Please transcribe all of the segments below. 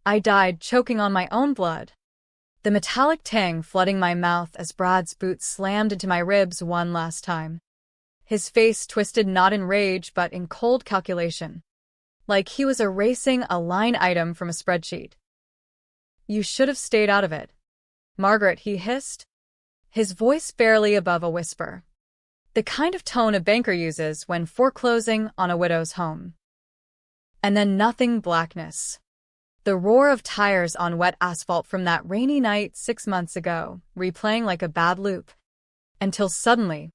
I died choking on my own blood, the metallic tang flooding my mouth as Brad's boot slammed into my ribs one last time. His face twisted not in rage but in cold calculation, like he was erasing a line item from a spreadsheet. "You should have stayed out of it, Margaret," he hissed, his voice barely above a whisper, the kind of tone a banker uses when foreclosing on a widow's home. And then nothing, blackness. The roar of tires on wet asphalt from that rainy night 6 months ago, replaying like a bad loop. Until suddenly,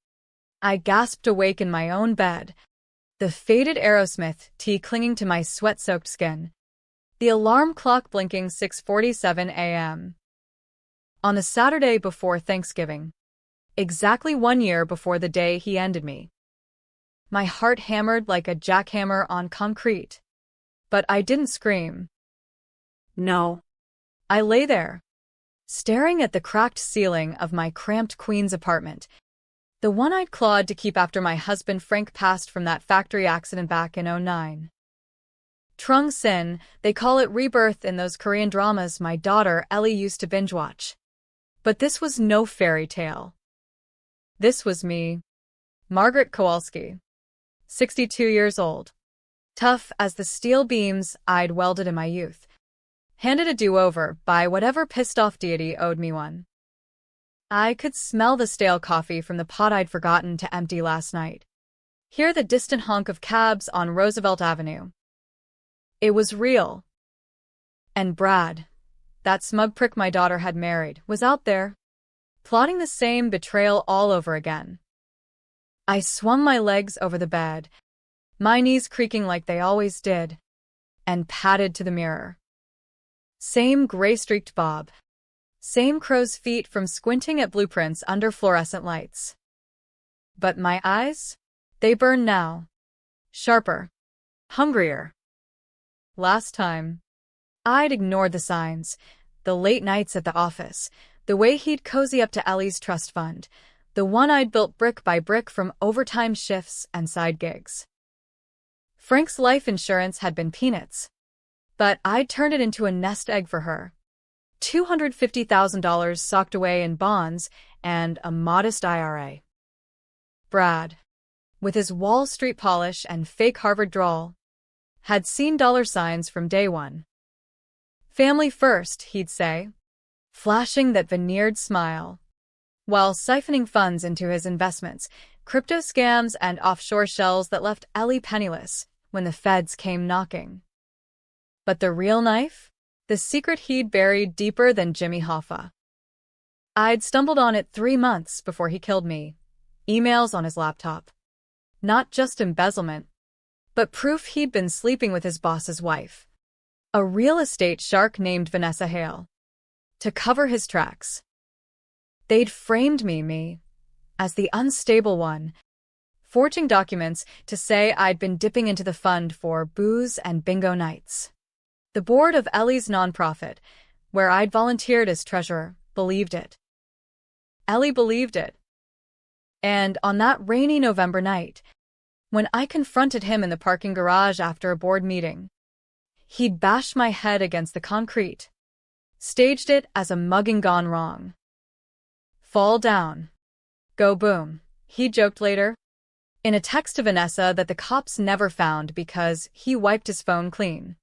I gasped awake in my own bed, the faded Aerosmith tee clinging to my sweat-soaked skin, the alarm clock blinking 6:47 a.m. on the Saturday before Thanksgiving, exactly 1 year before the day he ended me. My heart hammered like a jackhammer on concrete, but I didn't scream. No. I lay there, staring at the cracked ceiling of my cramped Queens apartment, the one I'd clawed to keep after my husband Frank passed from that factory accident back in '09. Trung Sin, they call it rebirth in those Korean dramas my daughter Ellie used to binge-watch. But this was no fairy tale. This was me, Margaret Kowalski, 62 years old, tough as the steel beams I'd welded in my youth, handed a do-over by whatever pissed-off deity owed me one. I could smell the stale coffee from the pot I'd forgotten to empty last night, hear the distant honk of cabs on Roosevelt Avenue. It was real. And Brad, that smug prick my daughter had married, was out there, plotting the same betrayal all over again. I swung my legs over the bed, my knees creaking like they always did, and padded to the mirror. Same gray-streaked bob. Same crow's feet from squinting at blueprints under fluorescent lights. But my eyes? They burn now. Sharper. Hungrier. Last time, I'd ignored the signs, the late nights at the office, the way he'd cozy up to Ellie's trust fund, the one I'd built brick by brick from overtime shifts and side gigs. Frank's life insurance had been peanuts, but I'd turned it into a nest egg for her. $250,000 socked away in bonds and a modest IRA. Brad, with his Wall Street polish and fake Harvard drawl, had seen dollar signs from day one. Family first, he'd say, flashing that veneered smile, while siphoning funds into his investments, crypto scams and offshore shells that left Ellie penniless when the feds came knocking. But the real knife? The secret he'd buried deeper than Jimmy Hoffa. I'd stumbled on it 3 months before he killed me. Emails on his laptop. Not just embezzlement, but proof he'd been sleeping with his boss's wife, a real estate shark named Vanessa Hale, to cover his tracks. They'd framed me, as the unstable one, forging documents to say I'd been dipping into the fund for booze and bingo nights. The board of Ellie's nonprofit, where I'd volunteered as treasurer, believed it. Ellie believed it. And on that rainy November night, when I confronted him in the parking garage after a board meeting, he'd bashed my head against the concrete, staged it as a mugging gone wrong. Fall down. Go boom, he joked later, in a text to Vanessa that the cops never found because he wiped his phone clean.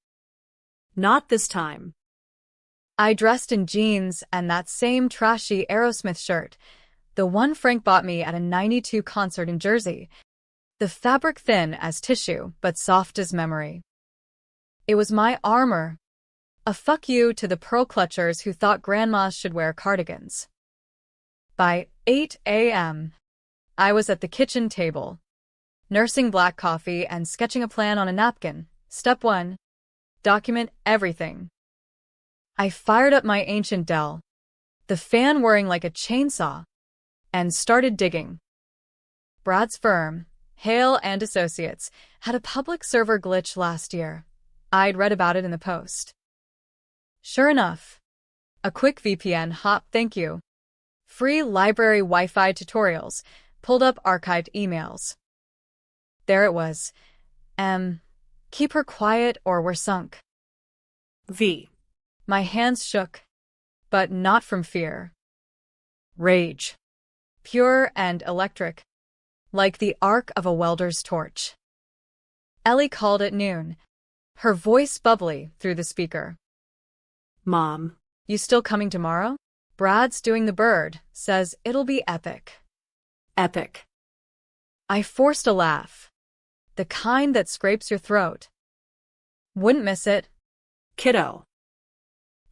Not this time. I dressed in jeans and that same trashy Aerosmith shirt, the one Frank bought me at a '92 concert in Jersey, the fabric thin as tissue but soft as memory. It was my armor, a fuck you to the pearl clutchers who thought grandmas should wear cardigans. By 8 a.m., I was at the kitchen table, nursing black coffee and sketching a plan on a napkin. Step 1. Document everything. I fired up my ancient Dell, the fan whirring like a chainsaw, and started digging. Brad's firm, Hale and Associates, had a public server glitch last year. I'd read about it in the Post. Sure enough, a quick VPN hop, thank you. Free library Wi-Fi tutorials, pulled up archived emails. There it was. Keep her quiet or we're sunk. V. My hands shook, but not from fear. Rage. Pure and electric, like the arc of a welder's torch. Ellie called at noon, her voice bubbly through the speaker. Mom. You still coming tomorrow? Brad's doing the bird, says it'll be epic. Epic. I forced a laugh. The kind that scrapes your throat. Wouldn't miss it. Kiddo.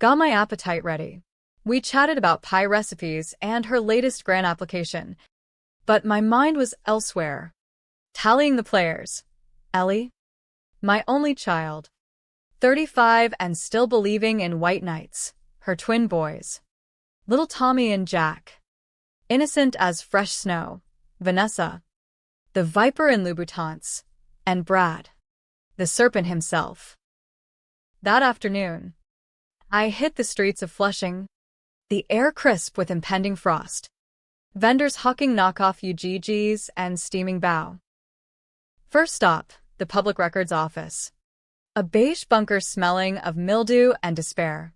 Got my appetite ready. We chatted about pie recipes and her latest grant application. But my mind was elsewhere. Tallying the players. Ellie? My only child. 35 and still believing in white knights. Her twin boys. Little Tommy and Jack. Innocent as fresh snow. Vanessa. The viper in Louboutins. And Brad. The serpent himself. That afternoon, I hit the streets of Flushing. The air crisp with impending frost. Vendors hawking knockoff UGGs and steaming bow. First stop, the Public Records Office. A beige bunker smelling of mildew and despair.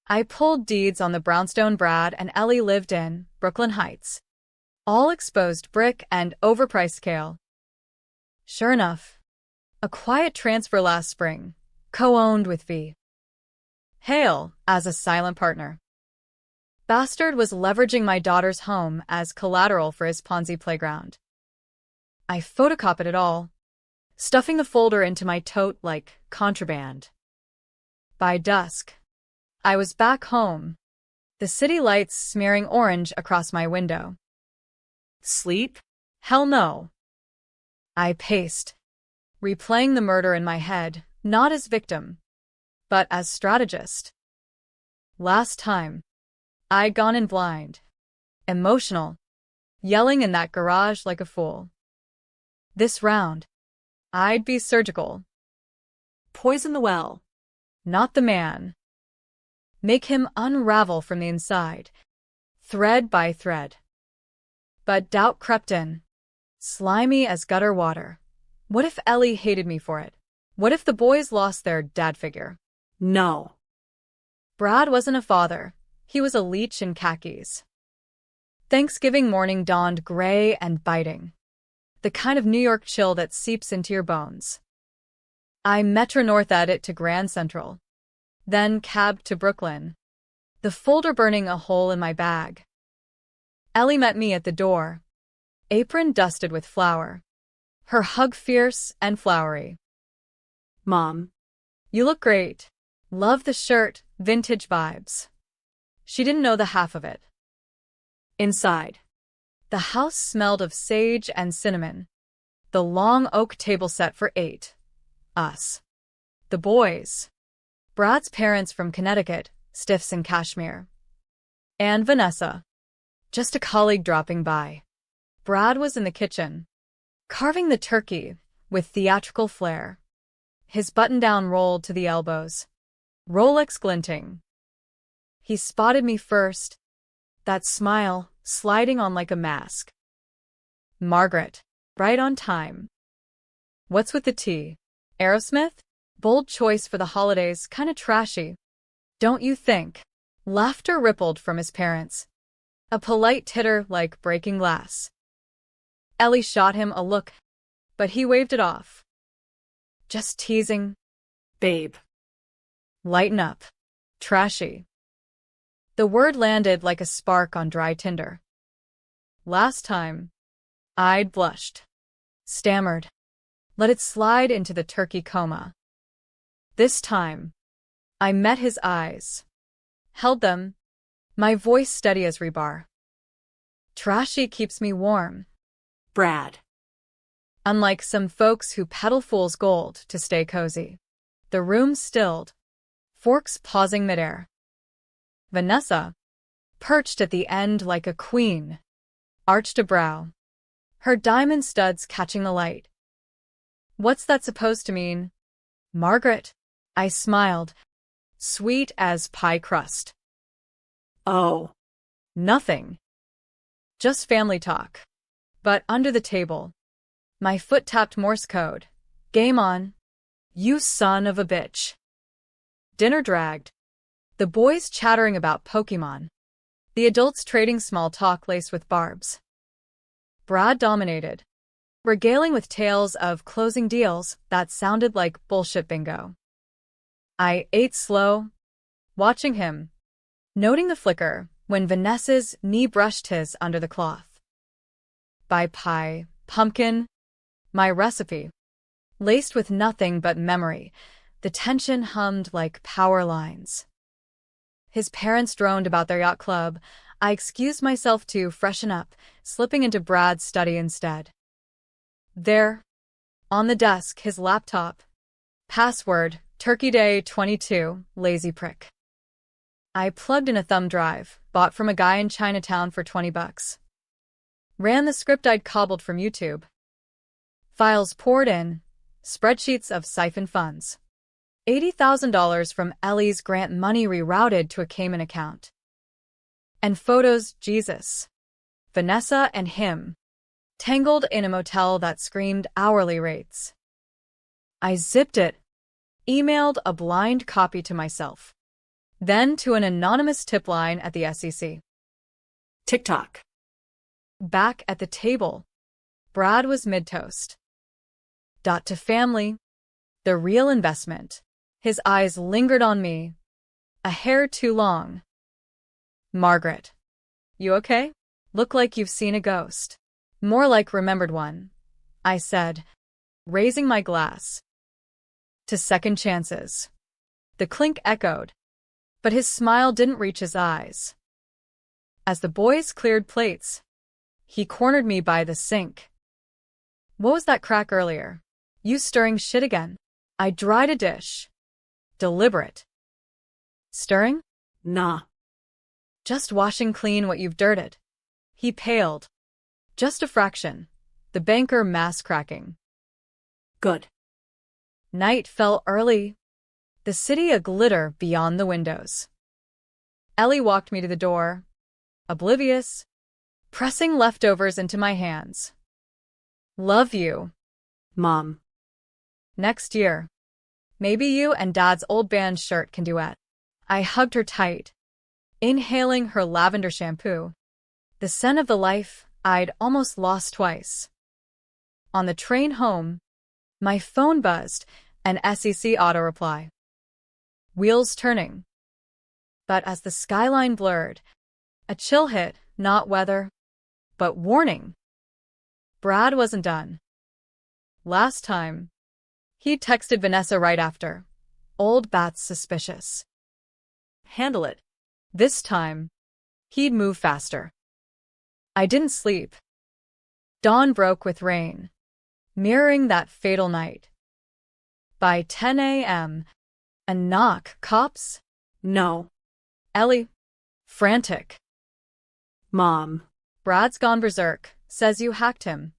I pulled deeds on the brownstone Brad and Ellie lived in, Brooklyn Heights. All exposed brick and overpriced kale. Sure enough, a quiet transfer last spring, co-owned with V. Hale as a silent partner. Bastard was leveraging my daughter's home as collateral for his Ponzi playground. I photocopied it all, stuffing the folder into my tote like contraband. By dusk, I was back home, the city lights smearing orange across my window. Sleep? Hell no. I paced, replaying the murder in my head, not as victim, but as strategist. Last time, I'd gone in blind, emotional, yelling in that garage like a fool. This round, I'd be surgical. Poison the well. Not the man. Make him unravel from the inside, thread by thread. But doubt crept in, slimy as gutter water. What if Ellie hated me for it? What if the boys lost their dad figure? No. Brad wasn't a father. He was a leech in khakis. Thanksgiving morning dawned gray and biting. The kind of New York chill that seeps into your bones. I Metro Northed it to Grand Central. Then cabbed to Brooklyn. The folder burning a hole in my bag. Ellie met me at the door. Apron dusted with flour. Her hug fierce and flowery. Mom. You look great. Love the shirt, vintage vibes. She didn't know the half of it. Inside, the house smelled of sage and cinnamon. The long oak table set for 8. Us. The boys. Brad's parents from Connecticut, stiffs in cashmere. And Vanessa. Just a colleague dropping by. Brad was in the kitchen, carving the turkey with theatrical flair. His button-down rolled to the elbows. Rolex glinting. He spotted me first, that smile sliding on like a mask. Margaret, right on time. What's with the tea? Aerosmith? Bold choice for the holidays, kinda trashy. Don't you think? Laughter rippled from his parents. A polite titter like breaking glass. Ellie shot him a look, but he waved it off. Just teasing. Babe. Lighten up. Trashy. The word landed like a spark on dry tinder. Last time, I'd blushed. Stammered. Let it slide into the turkey coma. This time, I met his eyes. Held them, my voice steady as rebar. Trashy keeps me warm. Brad. Unlike some folks who peddle fool's gold to stay cozy. The room stilled, forks pausing midair. Vanessa, perched at the end like a queen, arched a brow, her diamond studs catching the light. What's that supposed to mean? Margaret, I smiled, sweet as pie crust. Oh. Nothing. Just family talk. But under the table, my foot tapped Morse code. Game on. You son of a bitch. Dinner dragged. The boys chattering about Pokemon. The adults trading small talk laced with barbs. Brad dominated, regaling with tales of closing deals that sounded like bullshit bingo. I ate slow, watching him, noting the flicker when Vanessa's knee brushed his under the cloth. By pie, pumpkin, my recipe. Laced with nothing but memory, the tension hummed like power lines. His parents droned about their yacht club. I excused myself to freshen up, slipping into Brad's study instead. There, on the desk, his laptop. Password, Turkey Day 22, lazy prick. I plugged in a thumb drive, bought from a guy in Chinatown for $20. Ran the script I'd cobbled from YouTube. Files poured in, spreadsheets of siphoned funds. $80,000 from Ellie's grant money rerouted to a Cayman account. And photos, Jesus. Vanessa and him, tangled in a motel that screamed hourly rates. I zipped it, emailed a blind copy to myself, then to an anonymous tip line at the SEC. TikTok. Back at the table, Brad was mid-toast. To family, the real investment. His eyes lingered on me, a hair too long. Margaret, you okay? Look like you've seen a ghost. More like remembered one, I said, raising my glass. To second chances. The clink echoed, but his smile didn't reach his eyes. As the boys cleared plates, he cornered me by the sink. What was that crack earlier? You stirring shit again? I dried a dish. Deliberate. Stirring? Nah. Just washing clean what you've dirted. He paled. Just a fraction. The banker mass cracking. Good. Night fell early. The city a glitter beyond the windows. Ellie walked me to the door, oblivious, pressing leftovers into my hands. Love you, Mom. Next year. Maybe you and Dad's old band shirt can duet. I hugged her tight, inhaling her lavender shampoo, the scent of the life I'd almost lost twice. On the train home, my phone buzzed, an SEC auto-reply. Wheels turning. But as the skyline blurred, a chill hit, not weather, but warning. Brad wasn't done. Last time, he texted Vanessa right after. Old bat's suspicious. Handle it. This time, he'd move faster. I didn't sleep. Dawn broke with rain, mirroring that fatal night. By 10 a.m., a knock. Cops? No. Ellie? Frantic. Mom. Brad's gone berserk, says you hacked him.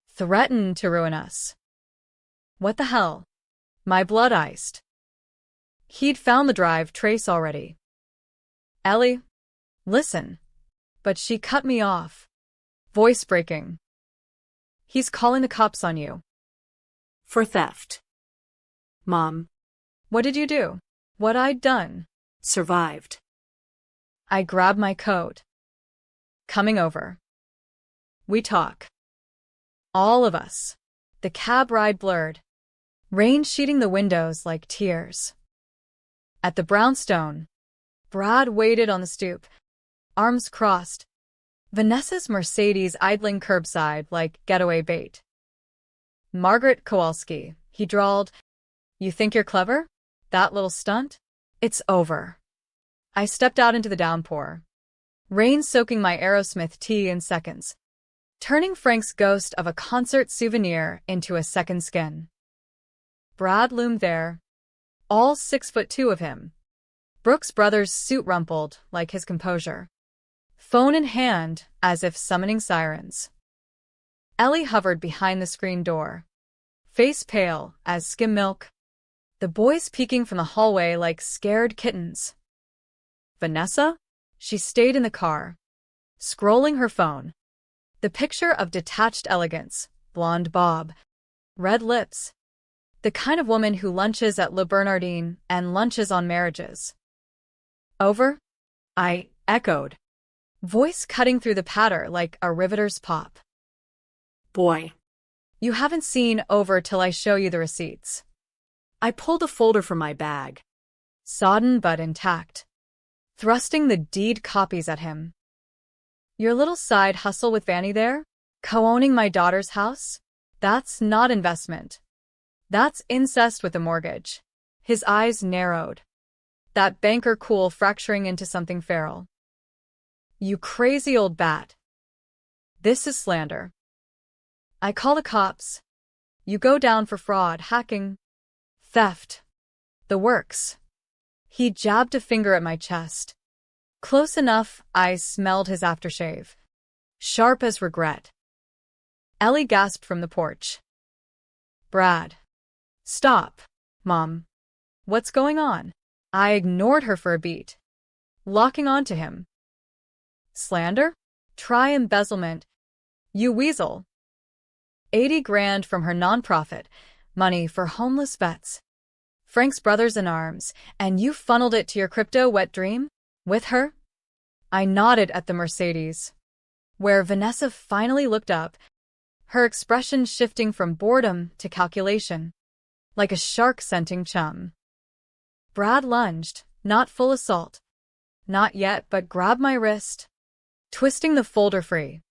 Threatened to ruin us. What the hell? My blood iced. He'd found the drive trace already. Ellie? Listen. But she cut me off. Voice breaking. He's calling the cops on you. For theft. Mom. What did you do? What I'd done. Survived. I grabbed my coat. Coming over. We talk. All of us. The cab ride blurred. Rain sheeting the windows like tears. At the brownstone, Brad waited on the stoop, arms crossed. Vanessa's Mercedes idling curbside like getaway bait. Margaret Kowalski, he drawled. You think you're clever? That little stunt? It's over. I stepped out into the downpour. Rain soaking my Aerosmith tee in seconds, turning Frank's ghost of a concert souvenir into a second skin. Brad loomed there, all 6'2" of him. Brooks Brothers' suit rumpled like his composure. Phone in hand, as if summoning sirens. Ellie hovered behind the screen door, face pale as skim milk. The boys peeking from the hallway like scared kittens. Vanessa? She stayed in the car, scrolling her phone. The picture of detached elegance, blonde bob, red lips. The kind of woman who lunches at Le Bernardin and lunches on marriages. Over? I echoed, voice cutting through the patter like a riveter's pop. Boy. You haven't seen over till I show you the receipts. I pulled a folder from my bag. Sodden but intact, thrusting the deed copies at him. Your little side hustle with Vanny there? Co-owning my daughter's house? That's not investment. That's incest with a mortgage. His eyes narrowed. That banker cool fracturing into something feral. You crazy old bat. This is slander. I call the cops. You go down for fraud, hacking, theft. The works. He jabbed a finger at my chest. Close enough, I smelled his aftershave. Sharp as regret. Ellie gasped from the porch. Brad. Stop, Mom. What's going on? I ignored her for a beat, locking onto him. Slander? Try embezzlement. You weasel. 80 grand from her nonprofit, money for homeless vets. Frank's brothers in arms, and you funneled it to your crypto wet dream? With her? I nodded at the Mercedes, where Vanessa finally looked up, her expression shifting from boredom to calculation, like a shark scenting chum. Brad lunged, not full assault. Not yet, but grabbed my wrist, twisting the folder free.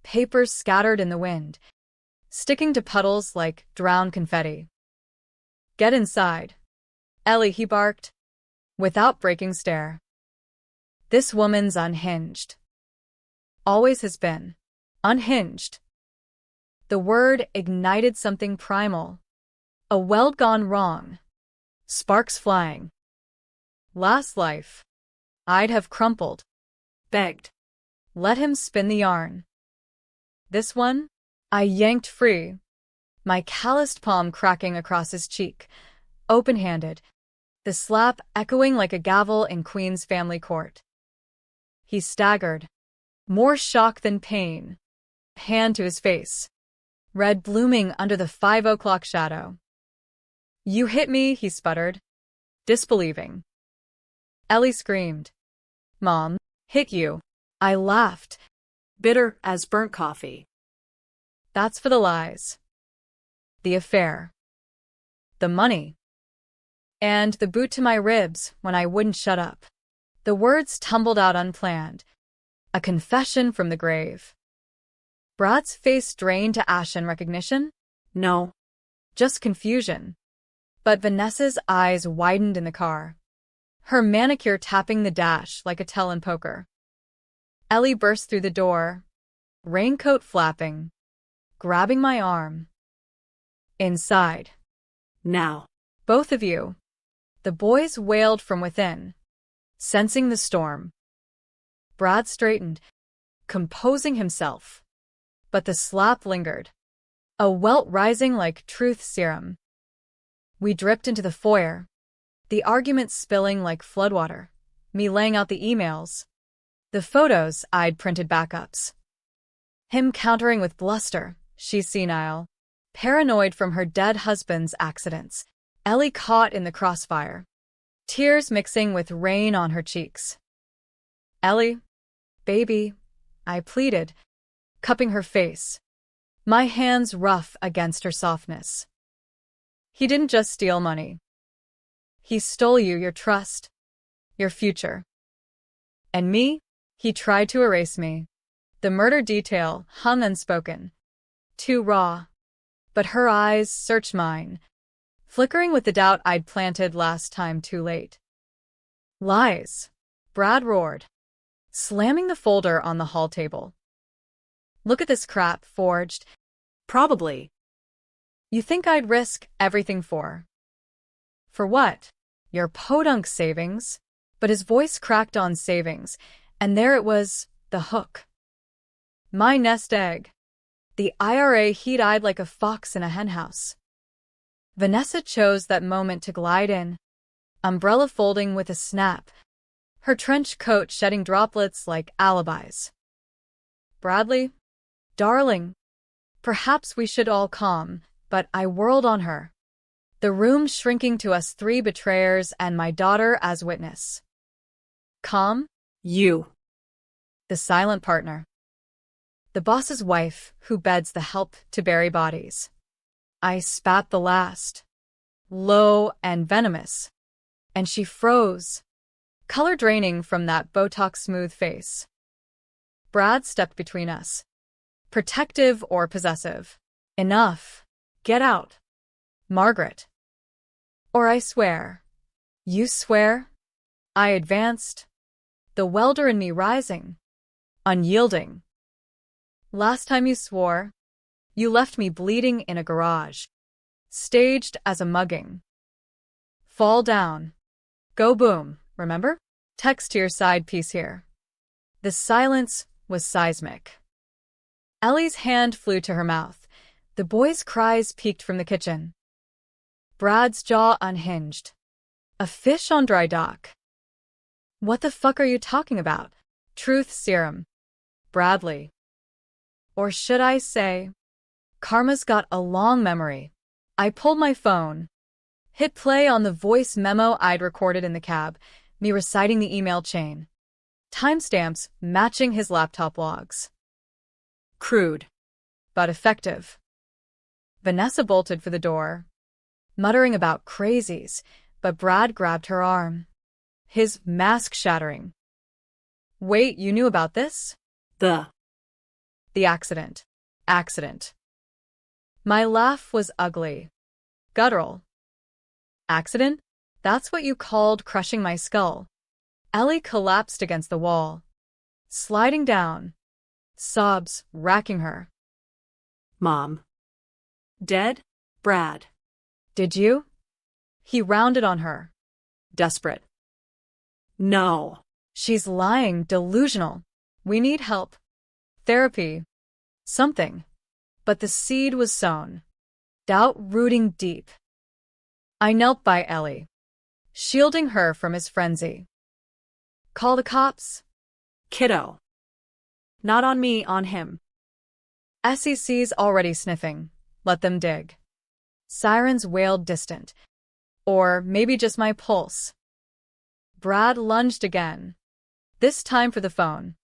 Papers scattered in the wind, sticking to puddles like drowned confetti. Get inside. Ellie, he barked, without breaking stare. This woman's unhinged. Always has been. Unhinged. The word ignited something primal. A weld gone wrong. Sparks flying. Last life. I'd have crumpled. Begged. Let him spin the yarn. This one? I yanked free, my calloused palm cracking across his cheek, open-handed, the slap echoing like a gavel in Queen's family court. He staggered, more shock than pain, hand to his face, red blooming under the 5 o'clock shadow. You hit me, he sputtered, disbelieving. Ellie screamed. Mom, hit you. I laughed, Bitter as burnt coffee. That's for the lies. The affair. The money. And the boot to my ribs when I wouldn't shut up. The words tumbled out unplanned. A confession from the grave. Brad's face drained to ashen recognition? No. Just confusion. But Vanessa's eyes widened in the car, her manicure tapping the dash like a tell in poker. Ellie burst through the door, raincoat flapping, grabbing my arm. Inside. Now. Both of you. The boys wailed from within, sensing the storm. Brad straightened, composing himself. But the slap lingered, a welt rising like truth serum. We dripped into the foyer, the argument spilling like floodwater, me laying out the emails, the photos I'd printed backups. Him countering with bluster, she senile, paranoid from her dead husband's accidents, Ellie caught in the crossfire, tears mixing with rain on her cheeks. Ellie, baby, I pleaded, cupping her face, my hands rough against her softness. He didn't just steal money. He stole you, your trust, your future. And me? He tried to erase me. The murder detail hung unspoken, too raw. But her eyes searched mine, flickering with the doubt I'd planted last time too late. Lies, Brad roared, slamming the folder on the hall table. Look at this crap, forged. Probably. You think I'd risk everything for? For what? Your podunk savings? But his voice cracked on savings, and there it was, the hook. My nest egg. The IRA he'd eyed like a fox in a henhouse. Vanessa chose that moment to glide in, umbrella folding with a snap, her trench coat shedding droplets like alibis. Bradley? Darling, perhaps we should all calm, but I whirled on her, the room shrinking to us 3 betrayers and my daughter as witness. Calm? You. The silent partner. The boss's wife who beds the help to bury bodies. I spat the last. Low and venomous. And she froze, color draining from that Botox-smooth face. Brad stepped between us. Protective or possessive. Enough. Get out. Margaret. Or I swear. You swear? I advanced, the welder in me rising, unyielding. Last time you swore, you left me bleeding in a garage, staged as a mugging. Fall down. Go boom, remember? Text to your side piece here. The silence was seismic. Ellie's hand flew to her mouth. The boys' cries peeked from the kitchen. Brad's jaw unhinged. A fish on dry dock. What the fuck are you talking about? Truth serum. Bradley. Or should I say, Karma's got a long memory. I pulled my phone, hit play on the voice memo I'd recorded in the cab, me reciting the email chain. Timestamps matching his laptop logs. Crude, but effective. Vanessa bolted for the door, muttering about crazies, but Brad grabbed her arm. His mask shattering. Wait, you knew about this? The accident. Accident. My laugh was ugly. Guttural. Accident? That's what you called crushing my skull. Ellie collapsed against the wall, sliding down, sobs racking her. Mom. Dead? Brad. Did you? He rounded on her. Desperate. No. She's lying, delusional. We need help. Therapy. Something. But the seed was sown. Doubt rooting deep. I knelt by Ellie, shielding her from his frenzy. Call the cops? Kiddo. Not on me, on him. SEC's already sniffing. Let them dig. Sirens wailed distant. Or maybe just my pulse. Brad lunged again, this time for the phone.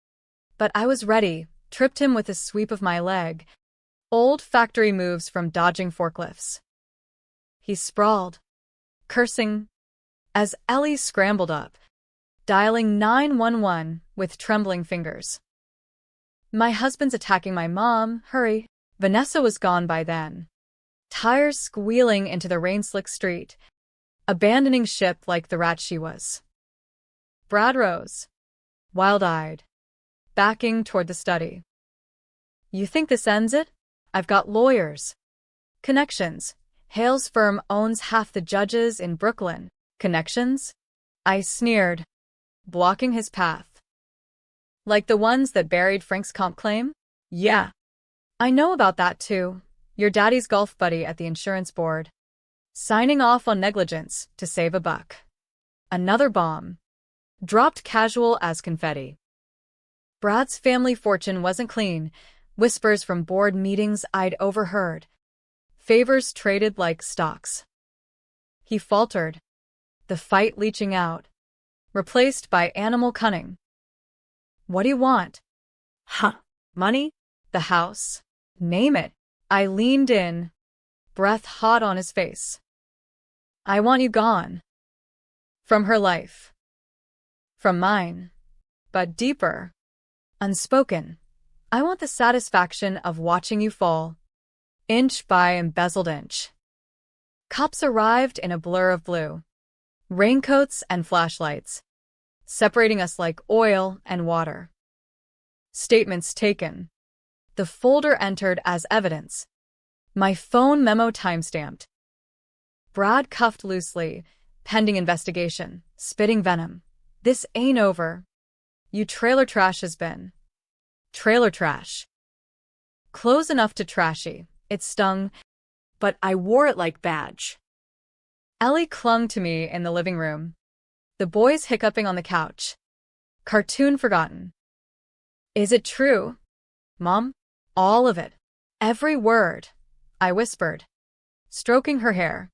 But I was ready, tripped him with a sweep of my leg. Old factory moves from dodging forklifts. He sprawled, cursing, as Ellie scrambled up, dialing 911 with trembling fingers. My husband's attacking my mom, hurry. Vanessa was gone by then. Tires squealing into the rain-slick street, abandoning ship like the rat she was. Brad rose, wild-eyed, backing toward the study. You think this ends it? I've got lawyers. Connections. Hale's firm owns half the judges in Brooklyn. Connections? I sneered, blocking his path. Like the ones that buried Frank's comp claim? Yeah. I know about that too. Your daddy's golf buddy at the insurance board. Signing off on negligence to save a buck. Another bomb. Dropped casual as confetti. Brad's family fortune wasn't clean. Whispers from board meetings I'd overheard. Favors traded like stocks. He faltered, the fight leaching out, replaced by animal cunning. What do you want? Huh. Money? The house. Name it. I leaned in, breath hot on his face. I want you gone. From her life. From mine. But deeper. Unspoken. I want the satisfaction of watching you fall. Inch by embezzled inch. Cops arrived in a blur of blue. Raincoats and flashlights. Separating us like oil and water. Statements taken. The folder entered as evidence. My phone memo timestamped. Brad cuffed loosely, pending investigation, spitting venom. This ain't over. You trailer trash has been. Trailer trash. Close enough to trashy. It stung, but I wore it like badge. Ellie clung to me in the living room. The boys hiccuping on the couch. Cartoon forgotten. Is it true, Mom? All of it. Every word, I whispered, stroking her hair.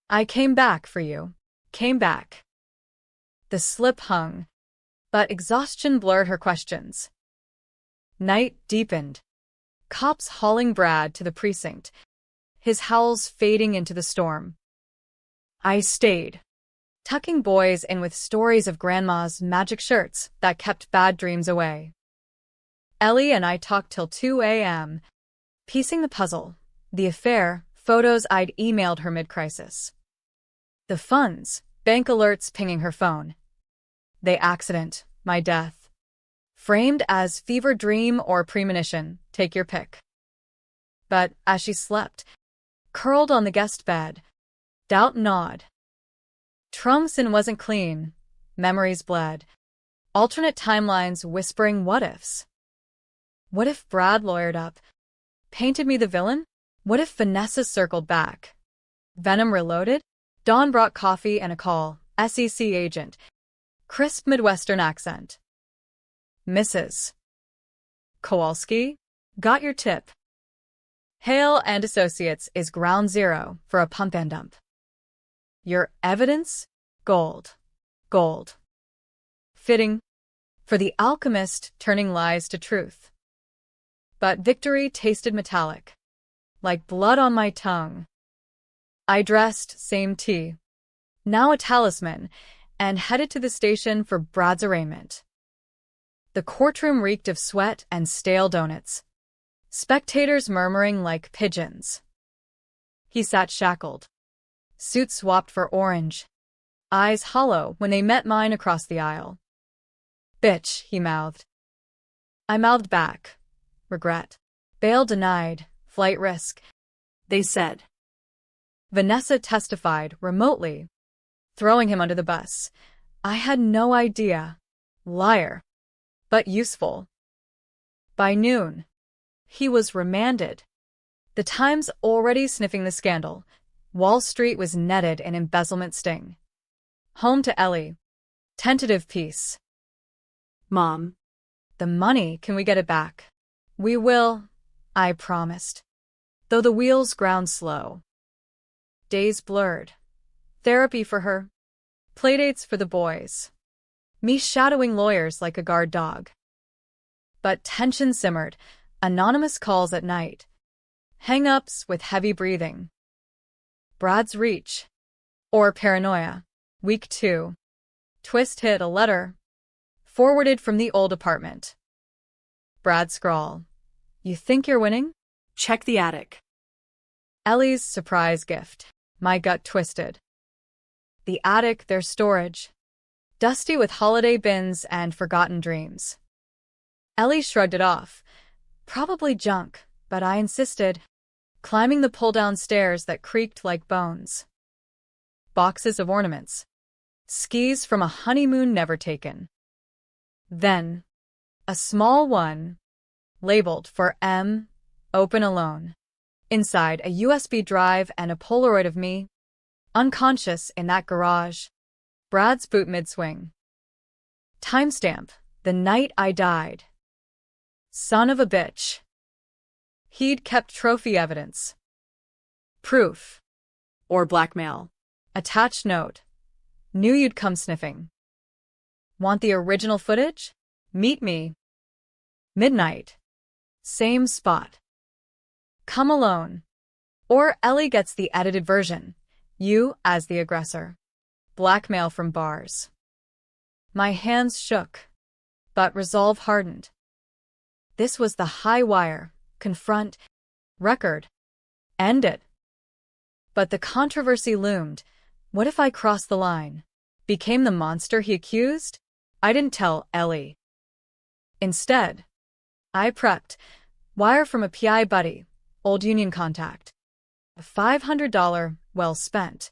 I came back for you. Came back. The slip hung, but exhaustion blurred her questions. Night deepened. Cops hauling Brad to the precinct, his howls fading into the storm. I stayed, tucking boys in with stories of Grandma's magic shirts that kept bad dreams away. Ellie and I talked till 2 a.m., piecing the puzzle, the affair, photos I'd emailed her mid-crisis. The funds, bank alerts pinging her phone. The accident, my death. Framed as fever dream or premonition, take your pick. But as she slept, curled on the guest bed, doubt gnawed. Trumson wasn't clean. Memories bled. Alternate timelines whispering what-ifs. What if Brad lawyered up, painted me the villain? What if Vanessa circled back? Venom reloaded? Dawn brought coffee and a call. SEC agent. Crisp Midwestern accent. Mrs. Kowalski? Got your tip. Hale and Associates is ground zero for a pump and dump. Your evidence? Gold. Gold. Fitting for the alchemist turning lies to truth. But victory tasted metallic, like blood on my tongue. I dressed, same tea, now a talisman, and headed to the station for Brad's arraignment. The courtroom reeked of sweat and stale donuts, spectators murmuring like pigeons. He sat shackled, suit swapped for orange, eyes hollow when they met mine across the aisle. Bitch, he mouthed. I mouthed back. Regret. Bail denied. Flight risk. They said. Vanessa testified remotely, throwing him under the bus. I had no idea. Liar. But useful. By noon, he was remanded. The Times already sniffing the scandal. Wall Street was netted in embezzlement sting. Home to Ellie. Tentative peace. Mom. The money, can we get it back? We will, I promised, though the wheels ground slow. Days blurred. Therapy for her. Playdates for the boys. Me shadowing lawyers like a guard dog. But tension simmered. Anonymous calls at night. Hang-ups with heavy breathing. Brad's reach. Or paranoia. Week 2. Twist hit a letter. Forwarded from the old apartment. Brad scrawl. You think you're winning? Check the attic. Ellie's surprise gift. My gut twisted. The attic, their storage. Dusty with holiday bins and forgotten dreams. Ellie shrugged it off. Probably junk, but I insisted, climbing the pull-down stairs that creaked like bones. Boxes of ornaments. Skis from a honeymoon never taken. Then, a small one, labeled for M, open alone. Inside, a USB drive and a Polaroid of me, unconscious in that garage. Brad's boot mid-swing. Timestamp, the night I died. Son of a bitch. He'd kept trophy evidence. Proof. Or blackmail. Attached note. Knew you'd come sniffing. Want the original footage? Meet me. Midnight. Same spot. Come alone. Or Ellie gets the edited version. You as the aggressor. Blackmail from bars. My hands shook, but resolve hardened. This was the high wire. Confront. Record. End it. But the controversy loomed. What if I crossed the line? Became the monster he accused? I didn't tell Ellie. Instead, I prepped. Wire from a PI buddy. Old union contact. A $500 well spent.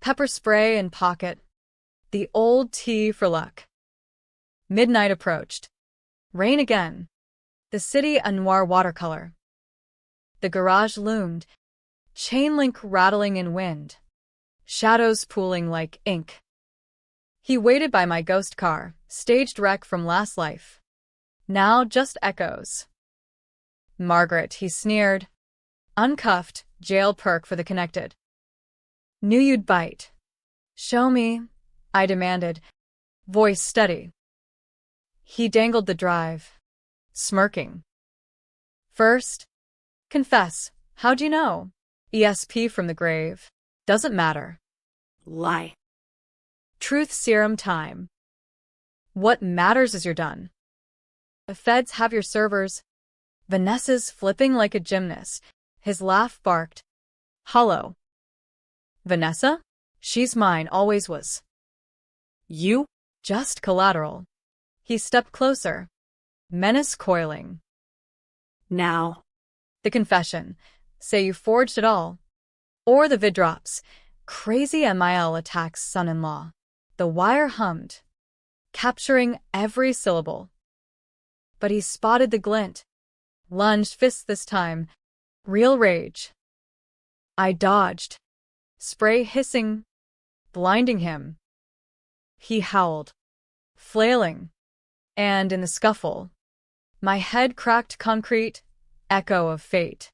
Pepper spray in pocket. The old tea for luck. Midnight approached. Rain again. The city a noir watercolor. The garage loomed. Chain link rattling in wind. Shadows pooling like ink. He waited by my ghost car, staged wreck from last life. Now just echoes. Margaret, he sneered. Uncuffed, jail perk for the connected. Knew you'd bite. Show me, I demanded, voice steady. He dangled the drive, smirking. First, confess. How'd you know? ESP from the grave. Doesn't matter. Lie. Truth serum time. What matters is you're done. The feds have your servers. Vanessa's flipping like a gymnast. His laugh barked. Hollow. Vanessa? She's mine, always was. You? Just collateral. He stepped closer. Menace coiling. Now. The confession. Say you forged it all. Or the vid drops. Crazy MIL attacks son-in-law. The wire hummed, capturing every syllable. But he spotted the glint. Lunged fists this time. Real rage. I dodged. Spray hissing, blinding him. He howled, flailing, and in the scuffle, my head cracked concrete, echo of fate.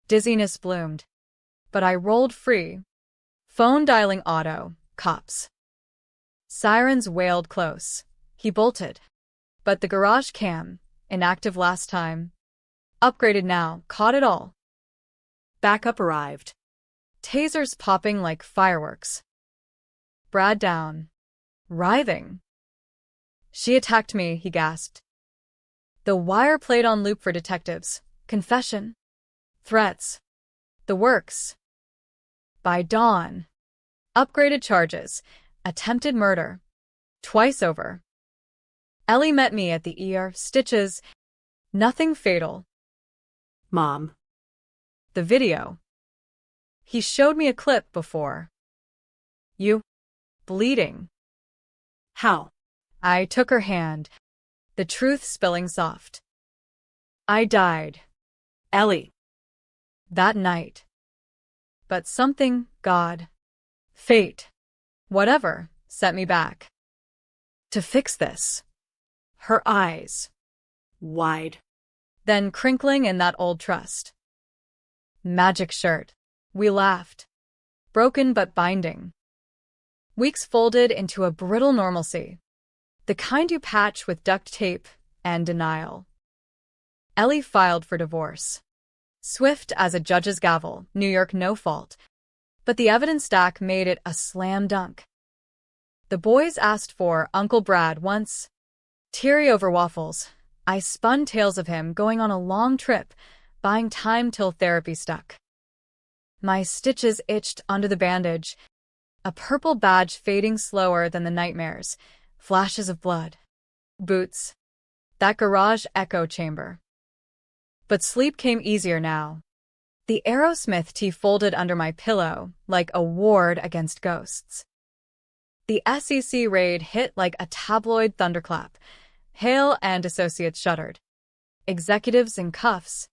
Dizziness bloomed, but I rolled free. Phone dialing auto, cops. Sirens wailed close. He bolted. But the garage cam, inactive last time, upgraded now, caught it all. Backup arrived. Tasers popping like fireworks. Brad down. Writhing. She attacked me, he gasped. The wire played on loop for detectives. Confession. Threats. The works. By dawn. Upgraded charges. Attempted murder. Twice over. Ellie met me at the ER. Stitches. Nothing fatal. Mom. The video. He showed me a clip before. You. Bleeding. How? I took her hand. The truth spilling soft. I died. Ellie. That night. But something, God, fate, whatever, set me back. To fix this. Her eyes. Wide. Then crinkling in that old trust. Magic shirt. We laughed. Broken but binding. Weeks folded into a brittle normalcy. The kind you patch with duct tape and denial. Ellie filed for divorce. Swift as a judge's gavel, New York no fault. But the evidence stack made it a slam dunk. The boys asked for Uncle Brad once. Teary over waffles, I spun tales of him going on a long trip, buying time till therapy stuck. My stitches itched under the bandage, a purple badge fading slower than the nightmares, flashes of blood. Boots. That garage echo chamber. But sleep came easier now. The Aerosmith tee folded under my pillow like a ward against ghosts. The SEC raid hit like a tabloid thunderclap. Hale and associates shuddered. Executives in cuffs.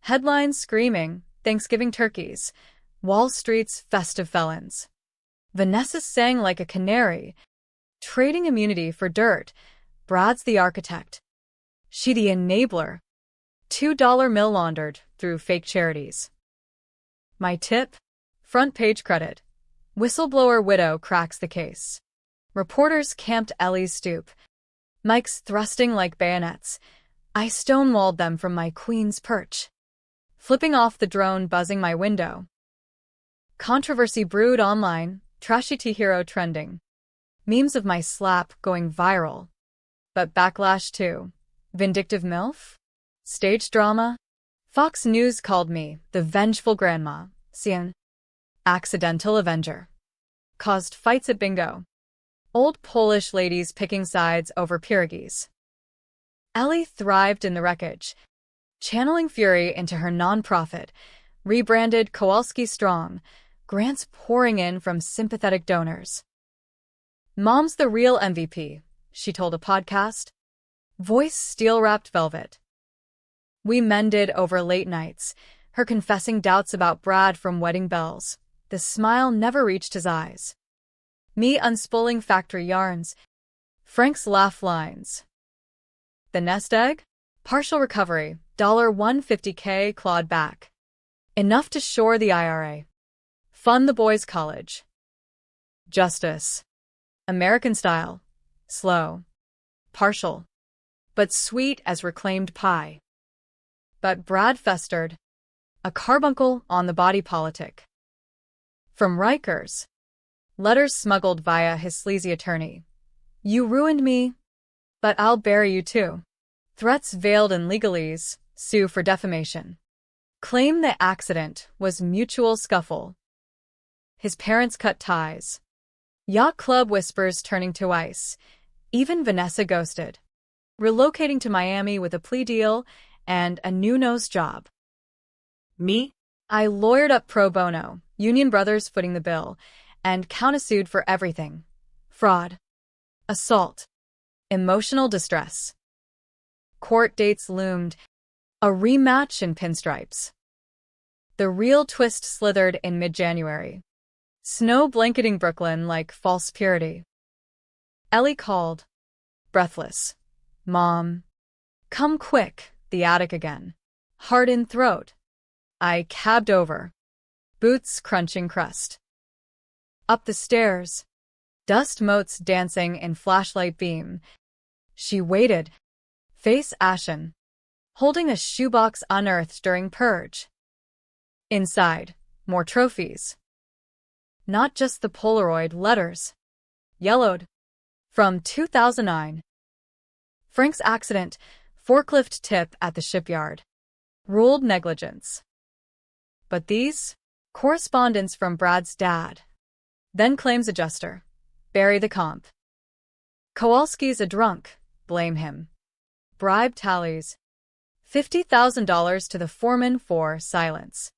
Headlines screaming, Thanksgiving turkeys. Wall Street's festive felons. Vanessa sang like a canary, trading immunity for dirt. Brad's the architect. She the enabler. $2 mill laundered through fake charities. My tip? Front page credit. Whistleblower widow cracks the case. Reporters camped Ellie's stoop. Mics thrusting like bayonets. I stonewalled them from my queen's perch. Flipping off the drone buzzing my window. Controversy brewed online, trashy T-hero trending. Memes of my slap going viral. But backlash too. Vindictive MILF? Stage drama? Fox News called me the vengeful grandma. Cian. Accidental avenger. Caused fights at bingo. Old Polish ladies picking sides over pierogies. Ellie thrived in the wreckage, channeling fury into her nonprofit, rebranded Kowalski Strong, grants pouring in from sympathetic donors. Mom's the real MVP, she told a podcast. Voice steel-wrapped velvet. We mended over late nights, her confessing doubts about Brad from wedding bells. The smile never reached his eyes. Me unspooling factory yarns. Frank's laugh lines. The nest egg? Partial recovery, $150K clawed back. Enough to shore the IRA. Fund the boys' college. Justice. American style. Slow. partial, but sweet as reclaimed pie. But Brad festered, a carbuncle on the body politic. From Rikers. Letters smuggled via his sleazy attorney. You ruined me, but I'll bury you too. Threats veiled in legalese, sue for defamation. Claim the accident was mutual scuffle. His parents cut ties. Yacht club whispers turning to ice. Even Vanessa ghosted. Relocating to Miami with a plea deal and a new nose job. Me? I lawyered up pro bono, Union Brothers footing the bill, and countersued for everything. Fraud. Assault. Emotional distress. Court dates loomed. A rematch in pinstripes. The real twist slithered in mid-January. Snow blanketing Brooklyn like false purity. Ellie called. Breathless. Mom. Come quick, the attic again. Heart in throat. I cabbed over. Boots crunching crust. Up the stairs. Dust motes dancing in flashlight beam. She waited, face ashen, holding a shoebox unearthed during purge. Inside, more trophies. Not just the Polaroid letters. Yellowed. From 2009. Frank's accident, forklift tip at the shipyard. Ruled negligence. But these? Correspondence from Brad's dad. Then claims adjuster. Bury the comp. Kowalski's a drunk. Blame him. Bribe tallies. $50,000 to the foreman for silence.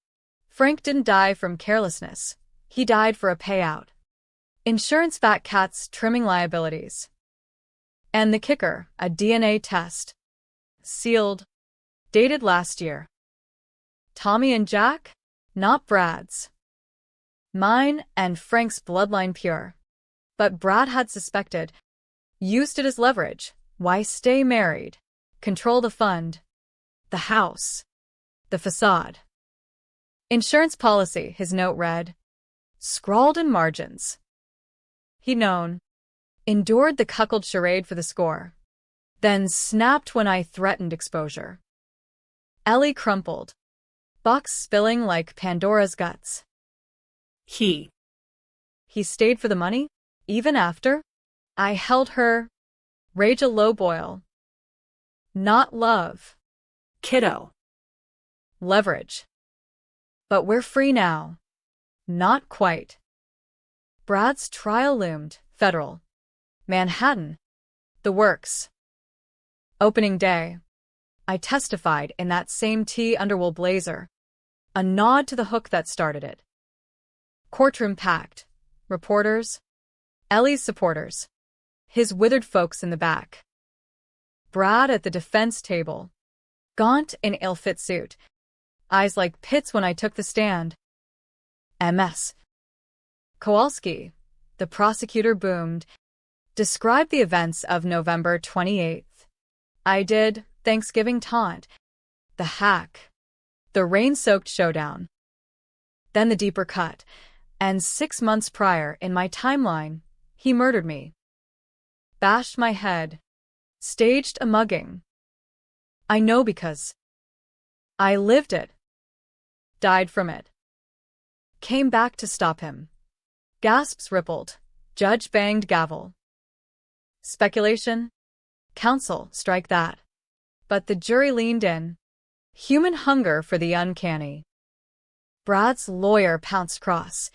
Frank didn't die from carelessness. He died for a payout. Insurance fat cats trimming liabilities. And the kicker, a DNA test. Sealed. Dated last year. Tommy and Jack? Not Brad's. Mine and Frank's bloodline pure. But Brad had suspected. Used it as leverage. Why stay married? Control the fund. The house. The facade. Insurance policy, his note read. Scrawled in margins. He'd known. Endured the cuckold charade for the score. Then snapped when I threatened exposure. Ellie crumpled. Box spilling like Pandora's guts. He stayed for the money? Even after? I held her. Rage a low boil. Not love. Kiddo. Leverage. But we're free now. Not quite. Brad's trial loomed. Federal. Manhattan. The works. Opening day. I testified in that same tea-underwool blazer. A nod to the hook that started it. Courtroom packed. Reporters. Ellie's supporters. His withered folks in the back. Brad at the defense table. Gaunt in ill-fit suit. Eyes like pits when I took the stand. MS. Kowalski. The prosecutor boomed. Described the events of November 28th. I did. Thanksgiving taunt. The hack. The rain-soaked showdown. Then the deeper cut. And 6 months prior, in my timeline, he murdered me. Bashed my head. Staged a mugging. I know because I lived it. Died from it. Came back to stop him. Gasps rippled. Judge banged gavel. Speculation? Counsel, strike that. But the jury leaned in. Human hunger for the uncanny. Brad's lawyer pounced cross.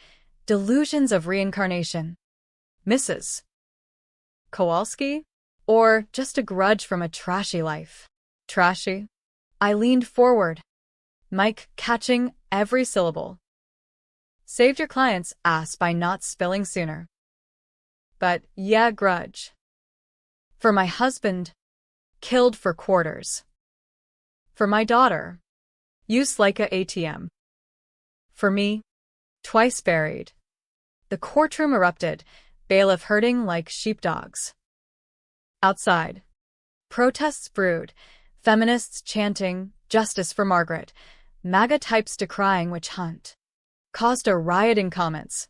Delusions of reincarnation. Mrs. Kowalski? Or just a grudge from a trashy life? Trashy? I leaned forward. Mic catching every syllable. Saved your client's ass by not spilling sooner. But yeah, grudge. For my husband, killed for quarters. For my daughter, used like a ATM. For me, twice buried. The courtroom erupted, bailiff herding like sheepdogs. Outside, protests brewed, feminists chanting, justice for Margaret, MAGA types decrying witch hunt. Caused a riot in comments.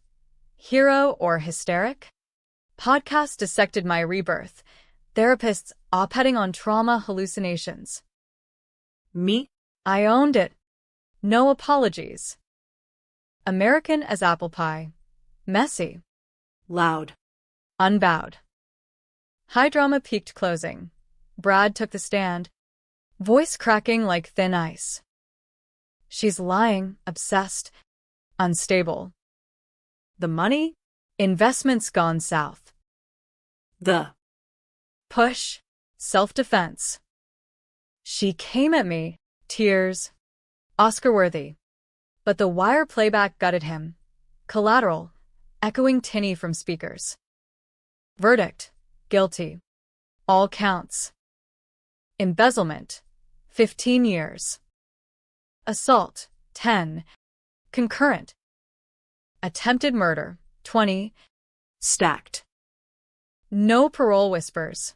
Hero or hysteric? Podcast dissected my rebirth. Therapists op-heading on trauma hallucinations. Me? I owned it. No apologies. American as apple pie. Messy. Loud. Unbowed. High drama peaked closing. Brad took the stand, voice cracking like thin ice. She's lying, obsessed, unstable. The money? Investments gone south. The Push. Self-defense. She came at me, tears. Oscar-worthy. But the wire playback gutted him. Collateral, echoing tinny from speakers. Verdict. Guilty. All counts. Embezzlement. 15 years. Assault. 10. Concurrent. Attempted murder. 20. stacked. No parole whispers.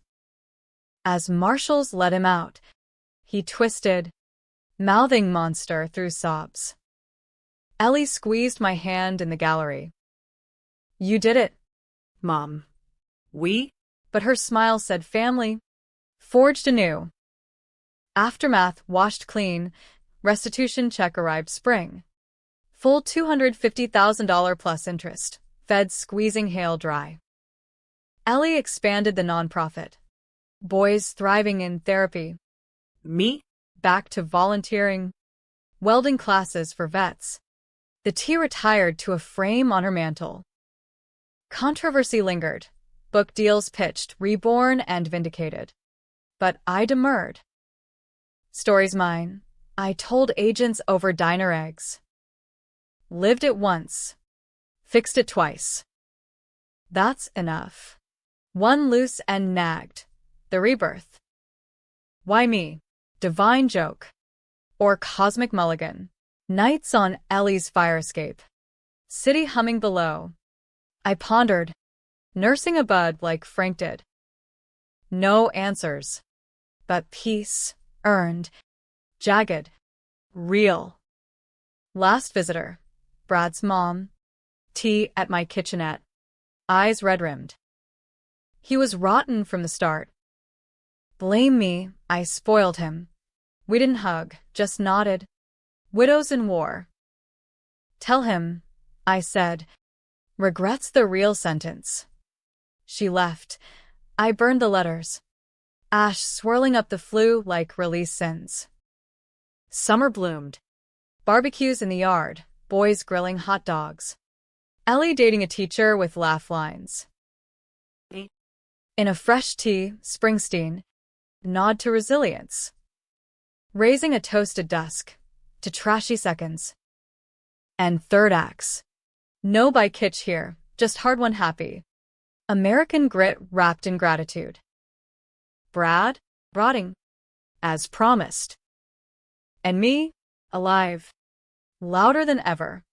As marshals let him out, he twisted, mouthing monster through sobs. Ellie squeezed my hand in the gallery. You did it, Mom. We? but her smile said family. Forged anew. Aftermath washed clean. Restitution check arrived spring. Full $250,000 plus interest. Feds squeezing hail dry. Ellie expanded the nonprofit. Boys thriving in therapy. Me? Back to volunteering. Welding classes for vets. The tea retired to a frame on her mantle. Controversy lingered. Book deals pitched, reborn and vindicated. But I demurred. Story's mine. I told agents over diner eggs. Lived it once. Fixed it twice. That's enough. One loose and nagged. The rebirth. Why me? Divine joke. Or cosmic mulligan. Nights on Ellie's fire escape. City humming below. I pondered, nursing a bud like Frank did. No answers. But peace, earned, jagged, real. Last visitor, Brad's mom. Tea at my kitchenette. Eyes red-rimmed. He was rotten from the start. Blame me, I spoiled him. We didn't hug, just nodded. Widows in war. Tell him, I said. Regrets the real sentence. She left. I burned the letters. Ash swirling up the flue like release sins. Summer bloomed. Barbecues in the yard, boys grilling hot dogs. Ellie dating a teacher with laugh lines. In a fresh tea, Springsteen. Nod to resilience. Raising a toast at dusk. To trashy seconds. And third acts. No by kitsch here, just hard-won happy. American grit wrapped in gratitude. Brad, rotting. As promised. And me, alive. Louder than ever.